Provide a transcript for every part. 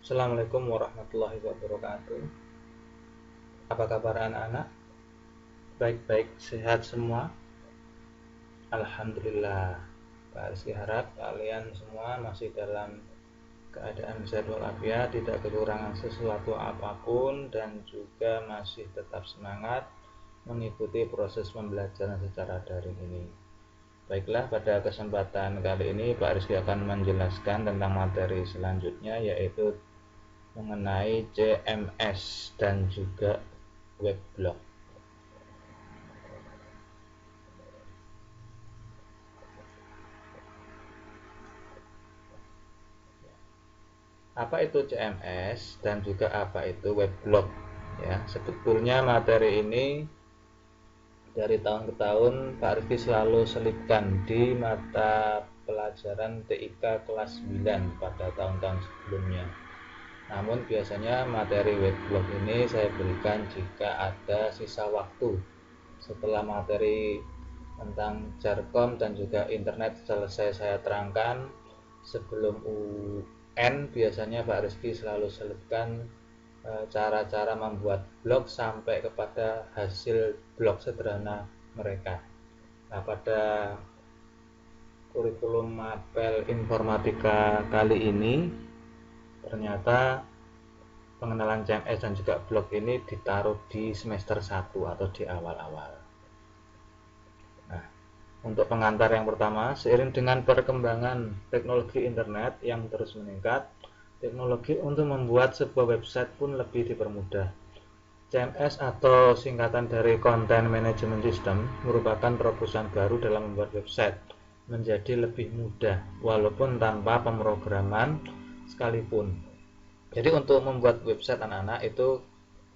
Assalamualaikum warahmatullahi wabarakatuh. Apa kabar anak-anak? Baik-baik, sehat semua? Alhamdulillah. Pak Rizky harap kalian semua masih dalam keadaan sehat walafiat, tidak kekurangan sesuatu apapun, dan juga masih tetap semangat mengikuti proses pembelajaran secara daring ini. Baiklah, pada kesempatan kali ini Pak Rizky akan menjelaskan tentang materi selanjutnya, yaitu mengenai CMS dan juga weblog. Apa itu CMS dan juga apa itu weblog? Ya, sebetulnya materi ini dari tahun ke tahun Pak Rifki selalu selipkan di mata pelajaran TIK kelas 9 pada tahun-tahun sebelumnya. Namun biasanya materi weblog ini saya berikan jika ada sisa waktu setelah materi tentang Jarkom dan juga internet selesai saya terangkan. Sebelum UN biasanya Pak Rizky selalu selipkan cara-cara membuat blog sampai kepada hasil blog sederhana mereka. Nah, pada kurikulum mapel informatika kali ini ternyata pengenalan CMS dan juga blog ini ditaruh di semester 1 atau di awal-awal. Nah, untuk pengantar yang pertama, seiring dengan perkembangan teknologi internet yang terus meningkat, teknologi untuk membuat sebuah website pun lebih dipermudah. CMS atau singkatan dari Content Management System merupakan terobosan baru dalam membuat website menjadi lebih mudah walaupun tanpa pemrograman sekalipun. Jadi untuk membuat website anak-anak itu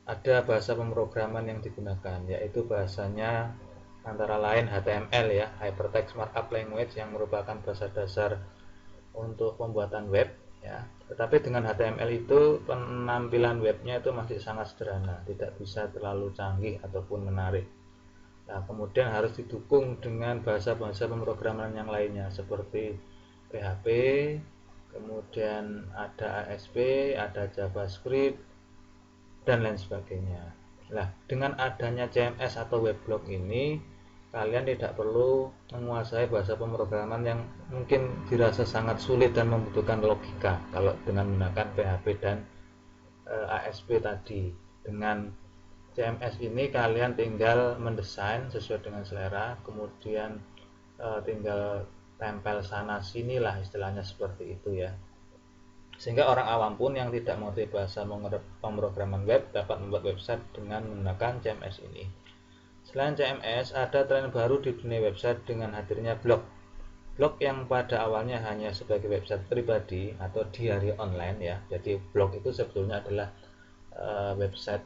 ada bahasa pemrograman yang digunakan, yaitu bahasanya antara lain HTML ya, Hypertext Markup Language, yang merupakan bahasa dasar untuk pembuatan web ya. Tetapi dengan HTML itu penampilan webnya itu masih sangat sederhana, tidak bisa terlalu canggih ataupun menarik. Nah, kemudian harus didukung dengan bahasa-bahasa pemrograman yang lainnya seperti PHP, kemudian ada ASP, ada JavaScript, dan lain sebagainya. Nah, dengan adanya CMS atau weblog ini, kalian tidak perlu menguasai bahasa pemrograman yang mungkin dirasa sangat sulit dan membutuhkan logika kalau dengan menggunakan PHP dan ASP tadi. Dengan CMS ini kalian tinggal mendesain sesuai dengan selera, kemudian tinggal tempel sana sini lah, istilahnya seperti itu ya. Sehingga orang awam pun yang tidak mengerti bahasa pemrograman web dapat membuat website dengan menggunakan CMS ini. Selain CMS, ada tren baru di dunia website dengan hadirnya blog. Blog yang pada awalnya hanya sebagai website pribadi atau diary online ya. Jadi blog itu sebetulnya adalah website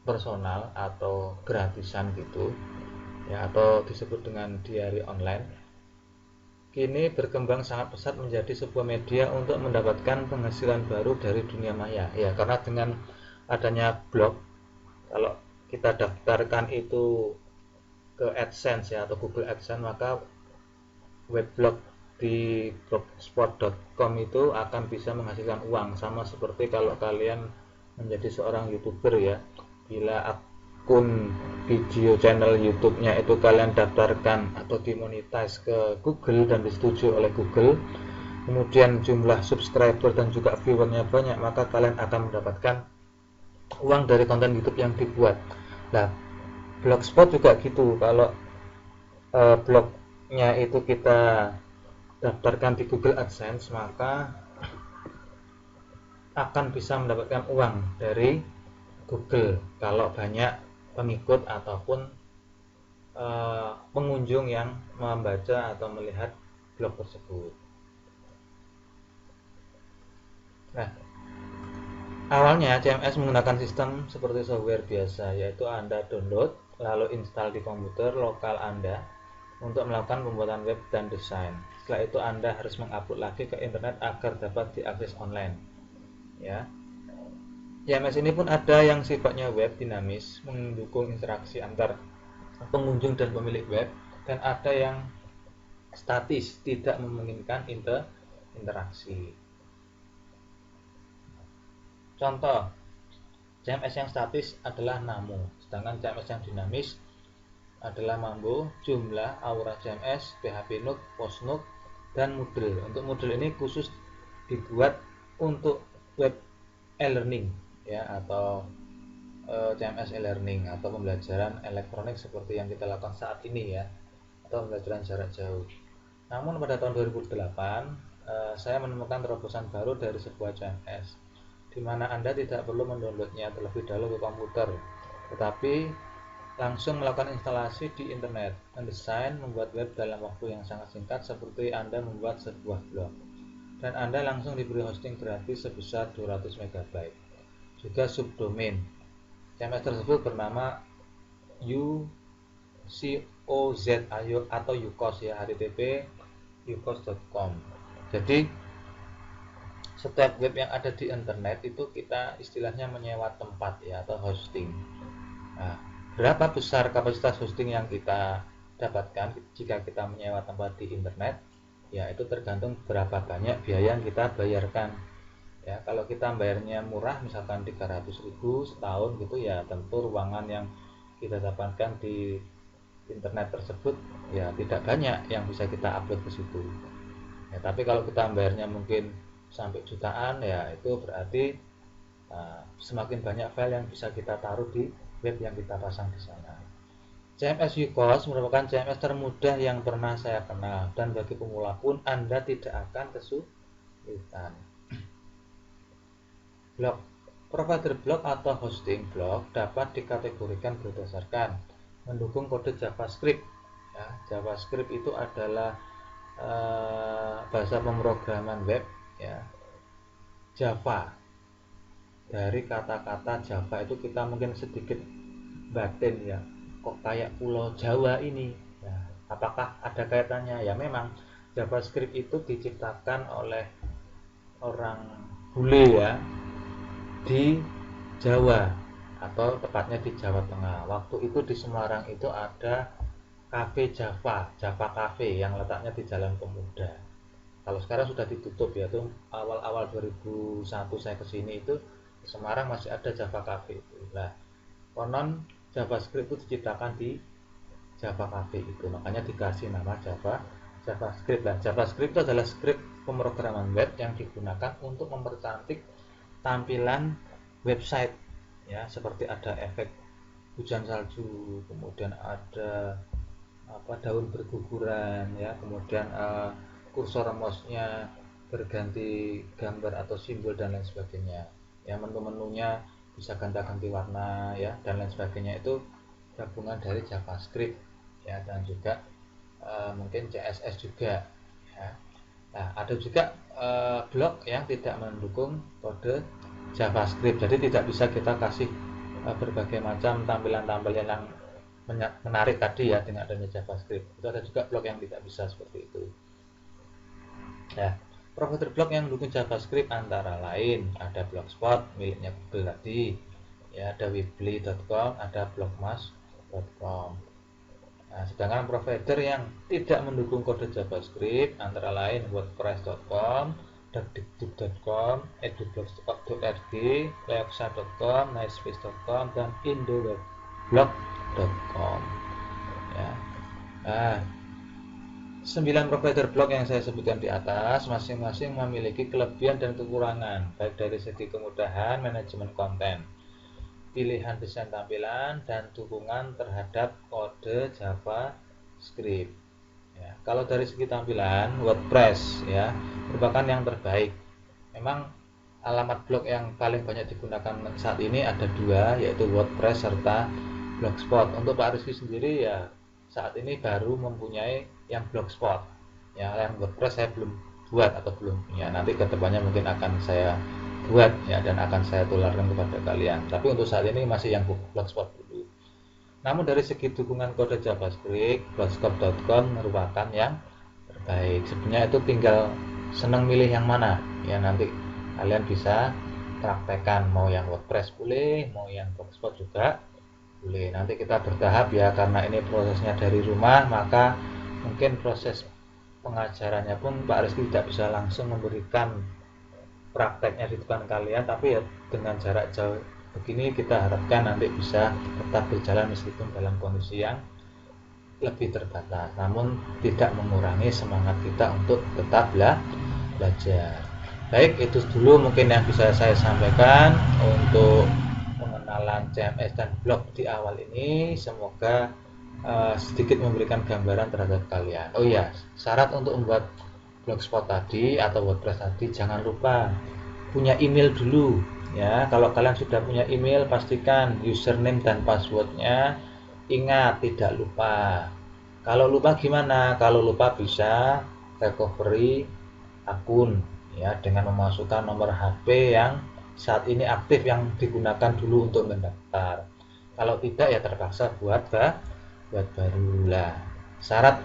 personal atau gratisan gitu ya, atau disebut dengan diary online. Kini berkembang sangat pesat menjadi sebuah media untuk mendapatkan penghasilan baru dari dunia maya ya, karena dengan adanya blog, kalau kita daftarkan itu ke AdSense ya, atau Google AdSense, maka weblog di blogspot.com itu akan bisa menghasilkan uang, sama seperti kalau kalian menjadi seorang YouTuber ya. Bila akun video channel YouTube-nya itu kalian daftarkan atau dimonetize ke Google dan disetujui oleh Google, kemudian jumlah subscriber dan juga viewernya banyak, maka kalian akan mendapatkan uang dari konten YouTube yang dibuat. Nah, blogspot juga gitu. Kalau blognya itu kita daftarkan di Google AdSense, maka akan bisa mendapatkan uang dari Google kalau banyak pengikut ataupun pengunjung yang membaca atau melihat blog tersebut. Nah, awalnya CMS menggunakan sistem seperti software biasa, yaitu Anda download lalu install di komputer lokal Anda untuk melakukan pembuatan web dan desain. Setelah itu Anda harus mengupload lagi ke internet agar dapat diakses online. Ya. CMS ini pun ada yang sifatnya web dinamis, mendukung interaksi antar pengunjung dan pemilik web, dan ada yang statis, tidak memungkinkan interaksi. Contoh, CMS yang statis adalah Namo, sedangkan CMS yang dinamis adalah Mambo, Joomla, Aura CMS, PHP Nook, Postnook, dan Moodle. Untuk Moodle ini khusus dibuat untuk web e-learning ya, atau CMS e-learning atau pembelajaran elektronik seperti yang kita lakukan saat ini ya, atau pembelajaran jarak jauh. Namun pada tahun 2008 saya menemukan terobosan baru dari sebuah CMS, di mana Anda tidak perlu mendownloadnya terlebih dahulu ke komputer, tetapi langsung melakukan instalasi di internet, mendesain, membuat web dalam waktu yang sangat singkat seperti Anda membuat sebuah blog, dan Anda langsung diberi hosting gratis sebesar 200 MB, juga subdomain. CMS tersebut bernama UCOZ atau UCOZ ya, http ucos.com. Jadi setiap web yang ada di internet itu kita istilahnya menyewa tempat ya, atau hosting. Nah, berapa besar kapasitas hosting yang kita dapatkan jika kita menyewa tempat di internet? Ya, itu tergantung berapa banyak biaya yang kita bayarkan. Ya, kalau kita bayarnya murah, misalkan 300.000 setahun gitu ya, tentu ruangan yang kita dapatkan di internet tersebut ya tidak banyak yang bisa kita upload ke situ. Ya, tapi kalau kita bayarnya mungkin sampai jutaan ya, itu berarti semakin banyak file yang bisa kita taruh di web yang kita pasang di sana. CMS UCOZ merupakan CMS termudah yang pernah saya kenal, dan bagi pemula pun Anda tidak akan kesulitan. Blog. Provider blog atau hosting blog dapat dikategorikan berdasarkan mendukung kode JavaScript. Ya, JavaScript itu adalah bahasa pemrograman web ya. Java, dari kata-kata Java itu kita mungkin sedikit batin ya, kok kayak pulau Jawa ini ya, apakah ada kaitannya? Ya memang JavaScript itu diciptakan oleh orang bule ya di Jawa, atau tepatnya di Jawa Tengah. Waktu itu di Semarang itu ada Cafe Java Cafe yang letaknya di Jalan Pemuda. Kalau sekarang sudah ditutup ya, itu awal-awal 2001 saya kesini itu di Semarang masih ada Java Cafe itu. Nah, konon JavaScript itu diciptakan di Java Cafe itu, makanya dikasih nama JavaScript. Nah, JavaScript itu adalah script pemrograman web yang digunakan untuk mempercantik tampilan website ya, seperti ada efek hujan salju, kemudian ada daun berguguran ya, kemudian kursor mouse-nya berganti gambar atau simbol dan lain sebagainya ya, menu-menunya bisa ganti-ganti warna ya, dan lain sebagainya. Itu gabungan dari JavaScript ya, dan juga mungkin CSS juga ya. Nah, ada juga blog yang tidak mendukung kode JavaScript, jadi tidak bisa kita kasih berbagai macam tampilan-tampilan yang menarik tadi ya dengan adanya JavaScript. Itu ada juga blog yang tidak bisa seperti itu. Ya, provider blog yang mendukung JavaScript antara lain ada Blogspot miliknya Google tadi, ya, ada weebly.com, ada blogmas.com. Nah, sedangkan provider yang tidak mendukung kode JavaScript antara lain wordpress.com, dakdikduk.com, edublogs.org, leoxa.com, nicespace.com, dan indoblog.com ya. Nah, 9 provider blog yang saya sebutkan di atas masing-masing memiliki kelebihan dan kekurangan, baik dari segi kemudahan manajemen konten, pilihan desain tampilan, dan dukungan terhadap kode JavaScript. Ya, kalau dari segi tampilan, WordPress ya merupakan yang terbaik. Memang alamat blog yang paling banyak digunakan saat ini ada dua, yaitu WordPress serta Blogspot. Untuk Pak Rizky sendiri ya saat ini baru mempunyai yang Blogspot ya, yang WordPress saya belum buat atau belum ya, nanti kedepannya mungkin akan saya buat ya, dan akan saya tularkan kepada kalian, tapi untuk saat ini masih yang Blogspot dulu. Namun dari segi dukungan kode JavaScript, blogspot.com merupakan yang terbaik. Sebenarnya itu tinggal senang milih yang mana ya, nanti kalian bisa praktekkan, mau yang WordPress boleh, mau yang Blogspot juga boleh. Nanti kita bertahap ya, karena ini prosesnya dari rumah, maka mungkin proses pengajarannya pun Pak Rizky tidak bisa langsung memberikan prakteknya di depan kalian, tapi ya dengan jarak jauh begini kita harapkan nanti bisa tetap berjalan meskipun dalam kondisi yang lebih terbatas, namun tidak mengurangi semangat kita untuk tetap belajar. Baik, itu dulu mungkin yang bisa saya sampaikan untuk pengenalan CMS dan blog di awal ini. Semoga sedikit memberikan gambaran terhadap kalian. Oh iya, syarat untuk membuat blogspot tadi atau WordPress tadi jangan lupa punya email dulu ya. Kalau kalian sudah punya email, pastikan username dan passwordnya ingat, tidak lupa. Kalau lupa gimana? Kalau lupa bisa recovery akun ya, dengan memasukkan nomor HP yang saat ini aktif yang digunakan dulu untuk mendaftar. Kalau tidak ya terpaksa buat baru lah. Syarat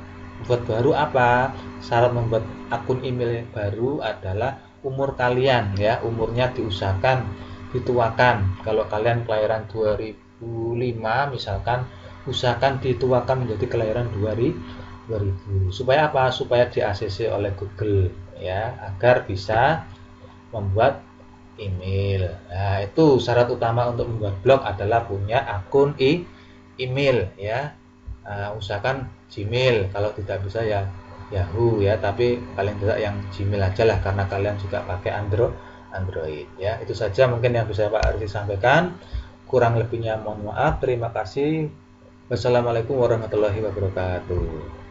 buat baru apa? Syarat membuat akun email baru adalah umur kalian ya, umurnya diusahakan dituakan. Kalau kalian kelahiran 2005 misalkan, usahakan dituakan menjadi kelahiran 2000. Supaya apa? Supaya di ACC oleh Google ya, agar bisa membuat email. Nah, itu syarat utama untuk membuat blog adalah punya akun email ya. Usahakan Gmail, kalau tidak bisa ya Yahoo ya, tapi paling tidak yang Gmail aja lah karena kalian juga pakai Android ya. Itu saja mungkin yang bisa Pak Arsi sampaikan, kurang lebihnya mohon maaf. Terima kasih. Wassalamualaikum warahmatullahi wabarakatuh.